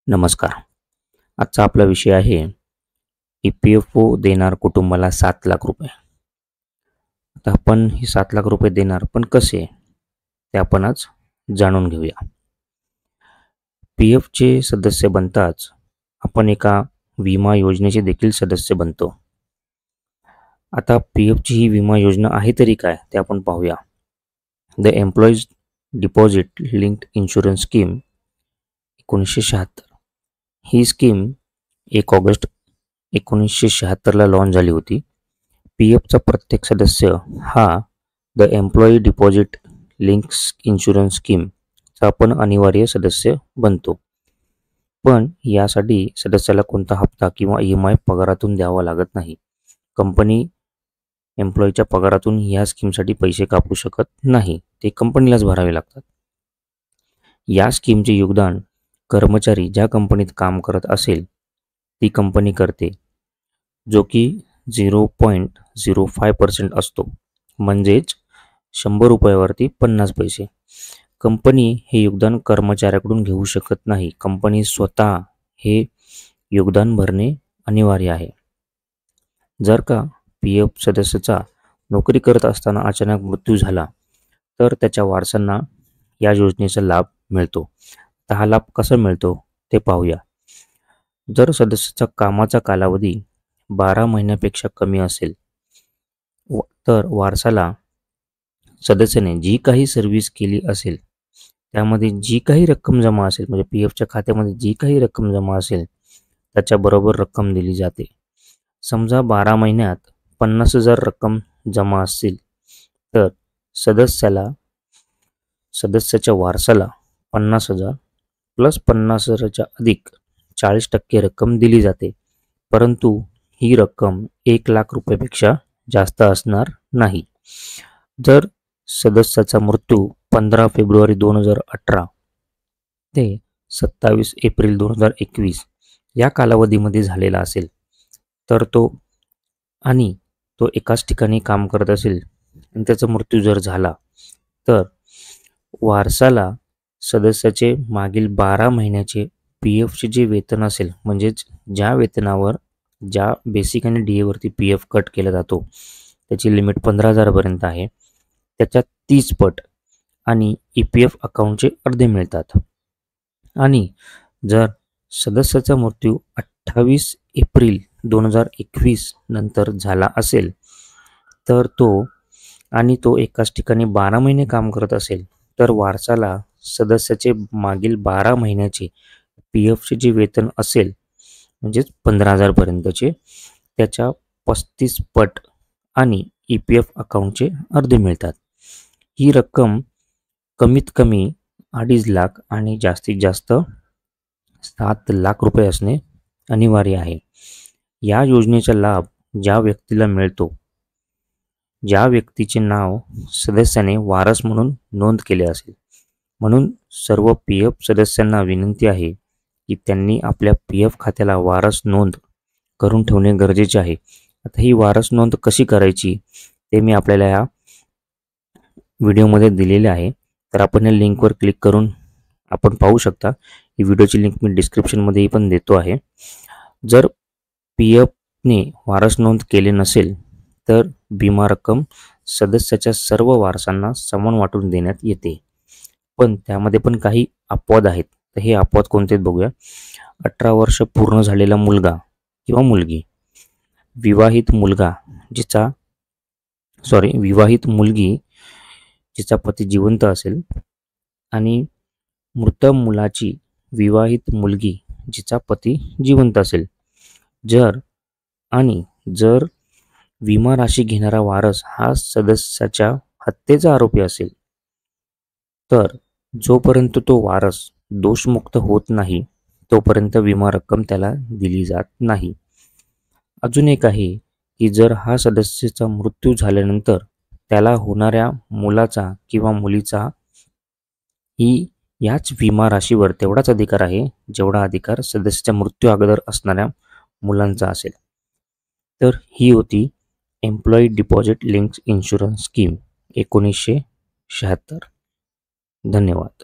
नमस्कार. आजचा आपला विषय आहे ई-पी-एफ-ओ देणार कुटुंबाला 7,00,000 रुपये. आता आपण हे 7,00,000 रुपये देणार, पण कसे? ते आपण आज जाणून घेऊया. पी-एफचे सदस्य बनताच आपण एका विमा योजनेचे देखील सदस्य बनतो. आता पी-एफची ही विमा योजना आहे तरी काय, ते आपण पाहूया. The employees deposit linked insurance scheme 1976. ही स्कीम 1 ऑगस्ट 1976ला लॉन्च झाली होती. पी-एफचा प्रत्येक सदस्य हा the employee deposit links insurance स्कीमचा आपण अनिवार्य सदस्य बनतो. पण यासाठी सदस्याला कोणता हप्ता किंवा EMI पगारातून द्यावा लागत नाही. कंपनी एम्प्लॉईच्या पगारातून या स्कीमसाठी पैसे कापू शकत नाही, ते कंपनीलाच भरावे लागतात. या स्कीमचे योगदान कर्मचारी ज्या कंपनीत काम करत असेल ती कंपनी करते, जो की 0.05% असतो, म्हणजेच 100 रुपयावरती 50 पैसे. कंपनी हे योगदान कर्मचाऱ्याकडून घेऊ शकत नाही. कंपनी स्वतः हे योगदान भरणे अनिवार्य आहे. जर का पी-एफ सदस्याचा नोकरी करत असताना अचानक मृत्यू झाला तर त्याच्या वारसांना या योजनेचा लाभ मिळतो. तर हा लाभ कसा मिळतो ते पाहूया. जर सदस्याचा कामाचा कालावधी 12 महिन्यापेक्षा कमी असेल तर वारसाला सदस्याने जी काही सर्व्हिस केली असेल त्यामध्ये जी काही रक्कम जमा असेल, म्हणजे पी-एफच्या खात्यामध्ये जी काही रक्कम जमा असेल त्याच्याबरोबर रक्कम दिली जाते. समजा 12 महिन्यात 50,000 रक्कम जमा असतील तर सदस्याच्या वारसाला 50,000 प्लस 50,000च्या अधिक 40% रक्कम दिली जाते. परंतु ही रक्कम 1,00,000 रुपयापेक्षा जास्त असणार नाही. जर सदस्याचा मृत्यू 15 फेब्रुवारी 2018 ते 27 एप्रिल 2021 या कालावधीमध्ये झालेला असेल तर तो एकाच ठिकाणी काम करत असेल आणि त्याचा मृत्यू जर झाला तर वारसाला सदस्याचे मागील 12 महिन्याचे पी-एफचे जे वेतन असेल, म्हणजेच ज्या वेतनावर ज्या बेसिक आणि DA पी-एफ कट केला जातो त्याची लिमिट 15,000 पर्यंत आहे, त्याच्या 30 पट आणि EPF अकाउंटचे अर्धे मिळतात. आणि जर सदस्याचा मृत्यू 28 एप्रिल 2021 नंतर झाला असेल तर तो एकाच ठिकाणी 12 महिने काम करत असेल तर वारसाला सदस्याचे मागील 12 महिन्याचे पी-एफचे जे वेतन असेल, म्हणजेच 15,000 पर्यंतचे, त्याच्या 35 पट आणि EPF अकाउंटचे अर्धे मिळतात. ही रक्कम कमीत कमी 2.5 लाख आणि जास्तीत जास्त 7,00,000 रुपये असणे अनिवार्य आहे. या योजनेचा लाभ ज्या व्यक्तीला मिळतो, ज्या व्यक्तीचे नाव सदस्याने वारस म्हणून नोंद केले असेल. म्हणून सर्व पी-एफ सदस्यांना विनंती आहे की त्यांनी आपल्या पी-एफ खात्याला वारस नोंद करून ठेवणे गरजेचे आहे. आता ही वारस नोंद कशी करायची ते मी आपल्याला या व्हिडिओमध्ये दिलेले आहे. तर आपण या लिंकवर क्लिक करून आपण पाहू शकता. ही व्हिडिओची लिंक मी डिस्क्रिप्शनमध्येही पण देतो आहे. जर पी-एफने वारस नोंद केले नसेल तर विमा रक्कम सदस्याच्या सर्व वारसांना समान वाटून देण्यात येते. पण त्यामध्ये पण काही अपवाद आहेत. तर हे अपवाद कोणते बघूया. 18 वर्ष पूर्ण झालेला मुलगा किंवा मुलगी, विवाहित मुलगी जिचा पती जिवंत असेल आणि मृत मुलाची विवाहित मुलगी जिचा पती जिवंत असेल. जर विमा राशी घेणारा वारस हा सदस्याच्या हत्येचा आरोपी असेल तर जोपर्यंत तो वारस दोषमुक्त होत नाही तोपर्यंत विमा रक्कम त्याला दिली जात नाही. अजून एक आहे की जर हा सदस्याचा मृत्यू झाल्यानंतर त्याला होणाऱ्या मुलाचा किंवा मुलीचा याच विमा राशीवर तेवढाच अधिकार आहे जेवढा अधिकार सदस्याच्या मृत्यू अगोदर असणाऱ्या मुलांचा असेल. तर ही होती employee deposit linked insurance scheme 1976. धन्यवाद.